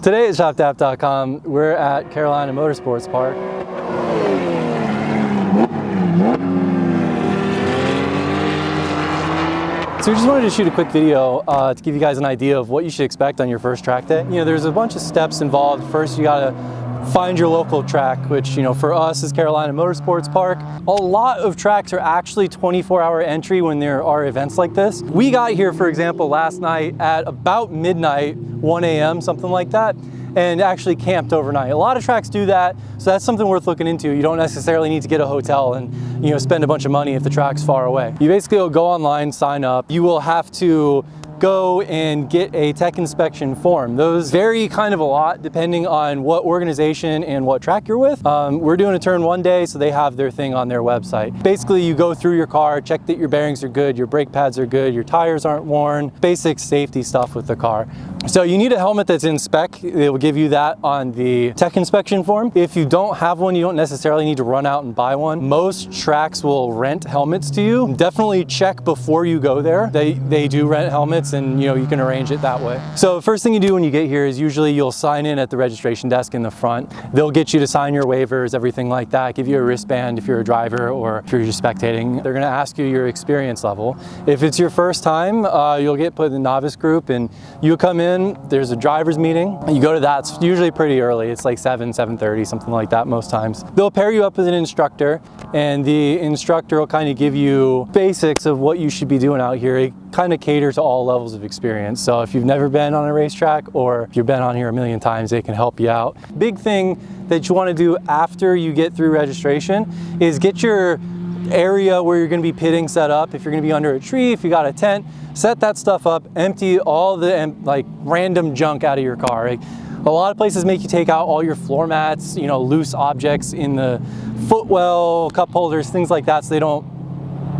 Today at ShopDAP.com, we're at Carolina Motorsports Park. So we just wanted to shoot a quick video to give you guys an idea of what you should expect on your first track day. You know, there's a bunch of steps involved. First, you gotta find your local track, which, you know, for us is Carolina Motorsports Park. A lot of tracks are actually 24-hour entry when there are events like this. We got here, for example, last night at about midnight, 1 a.m., something like that, and actually camped overnight. A lot of tracks do that, so that's something worth looking into. You don't necessarily need to get a hotel and, you know, spend a bunch of money if the track's far away. You basically will go online, sign up. You will have to go and get a tech inspection form. Those vary kind of a lot depending on what organization and what track you're with. We're doing a turn one day, so they have their thing on their website. Basically, you go through your car, check that your bearings are good, your brake pads are good, your tires aren't worn, basic safety stuff with the car. So you need a helmet that's in spec. They will give you that on the tech inspection form. If you don't have one, you don't necessarily need to run out and buy one. Most tracks will rent helmets to you. Definitely check before you go there. They do rent helmets, and you know, you can arrange it that way. So first thing you do when you get here is usually you'll sign in at the registration desk in the front. They'll get you to sign your waivers, everything like that, give you a wristband if you're a driver or if you're just spectating. They're gonna ask you your experience level. If it's your first time, you'll get put in the novice group and you come in, there's a driver's meeting. You go to that, it's usually pretty early. It's like 7:30, something like that most times. They'll pair you up with an instructor, and the instructor will kind of give you basics of what you should be doing out here. It kind of cater to all levels of experience. So if you've never been on a racetrack or if you've been on here a million times, they can help you out. Big thing that you want to do after you get through registration is get your area where you're going to be pitting set up. If you're going to be under a tree, if you got a tent, set that stuff up, empty all the like random junk out of your car. Like, a lot of places make you take out all your floor mats, you know, loose objects in the footwell, cup holders, things like that, so they don't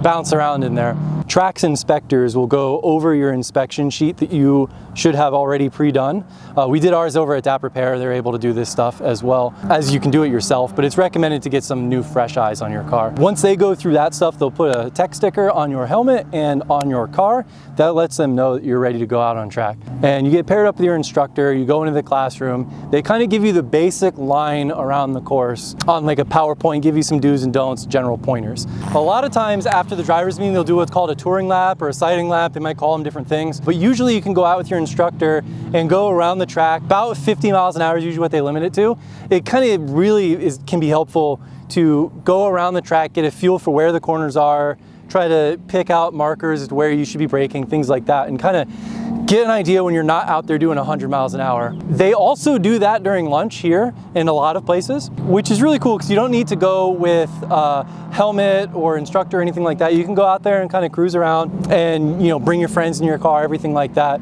bounce around in there. Tracks inspectors will go over your inspection sheet that you should have already pre-done. We did ours over at DAP Repair. They're able to do this stuff as well as you can do it yourself, but it's recommended to get some new fresh eyes on your car. Once they go through that stuff, they'll put a tech sticker on your helmet and on your car. That lets them know that you're ready to go out on track. And you get paired up with your instructor, you go into the classroom. They kind of give you the basic line around the course on like a PowerPoint, give you some do's and don'ts, general pointers. A lot of times after the driver's meeting, they'll do what's called a touring lap or a sighting lap. They might call them different things, but usually you can go out with your instructor and go around the track. About 50 miles an hour is usually what they limit it to. It kind of really can be helpful to go around the track, get a feel for where the corners are, try to pick out markers as to where you should be braking, things like that, and kind of get an idea when you're not out there doing 100 miles an hour. They also do that during lunch here in a lot of places, which is really cool because you don't need to go with a helmet or instructor or anything like that. You can go out there and kind of cruise around and, you know, bring your friends in your car, everything like that.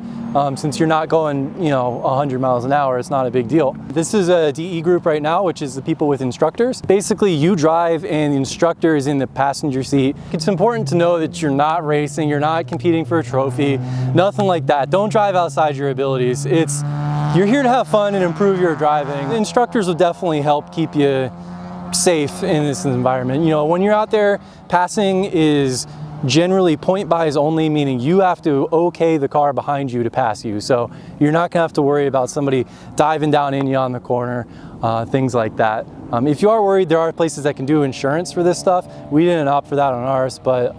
Since you're not going, you know, 100 miles an hour, it's not a big deal. This is a DE group right now, which is the people with instructors. Basically, you drive and the instructor is in the passenger seat. It's important to know that you're not racing, you're not competing for a trophy, nothing like that. Don't drive outside your abilities. You're here to have fun and improve your driving. The instructors will definitely help keep you safe in this environment. You know, when you're out there, passing is generally point buys only, meaning you have to okay the car behind you to pass you. So you're not gonna have to worry about somebody diving down in you on the corner, things like that. If you are worried, there are places that can do insurance for this stuff. We didn't opt for that on ours, but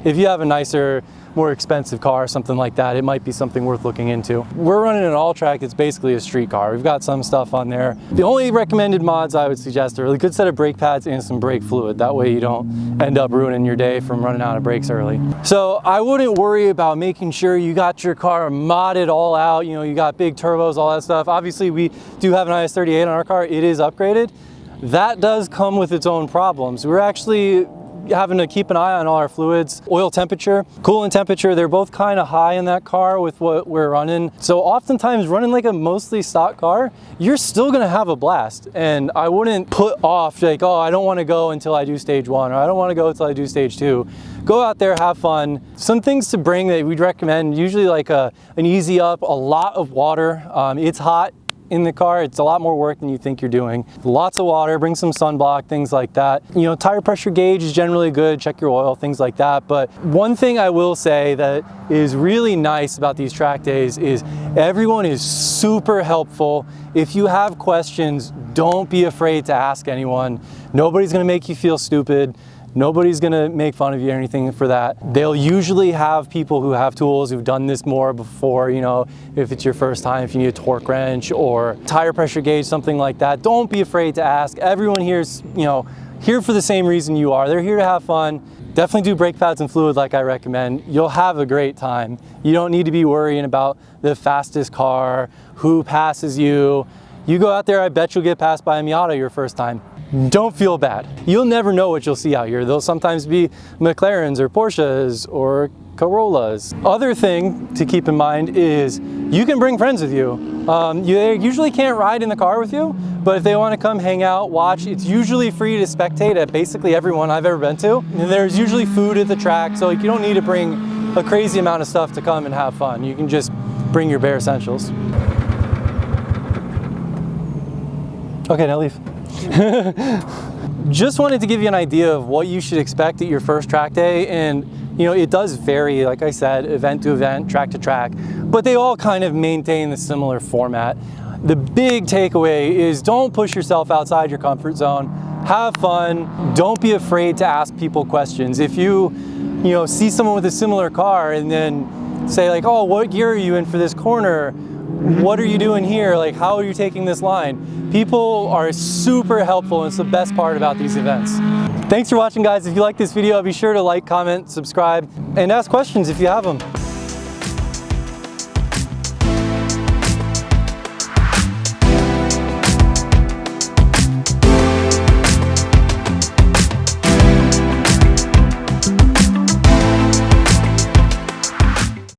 if you have a nicer, more expensive car, something like that, it might be something worth looking into. We're running an all track. It's basically a street car. We've got some stuff on there. The only recommended mods I would suggest are a good set of brake pads and some brake fluid. That way you don't end up ruining your day from running out of brakes early. So I wouldn't worry about making sure you got your car modded all out. You know, you got big turbos, all that stuff. Obviously we do have an IS38 on our car. It is upgraded. That does come with its own problems. We're actually having to keep an eye on all our fluids. Oil temperature, coolant temperature, they're both kind of high in that car with what we're running. So oftentimes running like a mostly stock car, you're still gonna have a blast. And I wouldn't put off like, oh, I don't wanna go until I do stage 1, or I don't wanna go until I do stage 2. Go out there, have fun. Some things to bring that we'd recommend, usually like an easy up, a lot of water. It's hot in the car, it's a lot more work than you think you're doing. Lots of water, bring some sunblock, things like that. You know, tire pressure gauge is generally good, check your oil, things like that. But one thing I will say that is really nice about these track days is everyone is super helpful. If you have questions, don't be afraid to ask anyone. Nobody's gonna make you feel stupid. Nobody's gonna make fun of you or anything for that. They'll usually have people who have tools who've done this more before, you know, if it's your first time, if you need a torque wrench or tire pressure gauge, something like that. Don't be afraid to ask. Everyone here's, you know, here for the same reason you are. They're here to have fun. Definitely do brake pads and fluid like I recommend. You'll have a great time. You don't need to be worrying about the fastest car, who passes you. You go out there, I bet you'll get passed by a Miata your first time. Don't feel bad. You'll never know what you'll see out here. They'll sometimes be McLarens or Porsches or Corollas. Other thing to keep in mind is you can bring friends with you. They usually can't ride in the car with you, but if they want to come hang out, watch, it's usually free to spectate at basically everyone I've ever been to. And there's usually food at the track, so you don't need to bring a crazy amount of stuff to come and have fun. You can just bring your bare essentials. Okay, now leave. Just wanted to give you an idea of what you should expect at your first track day, and you know, it does vary, like I said, event to event, track to track, but they all kind of maintain the similar format. The big takeaway is don't push yourself outside your comfort zone. Have fun. Don't be afraid to ask people questions. If you see someone with a similar car and then say like, oh, what gear are you in for this corner? What are you doing here? Like, how are you taking this line? People are super helpful, and it's the best part about these events. Thanks for watching, guys. If you like this video, be sure to like, comment, subscribe, and ask questions if you have them.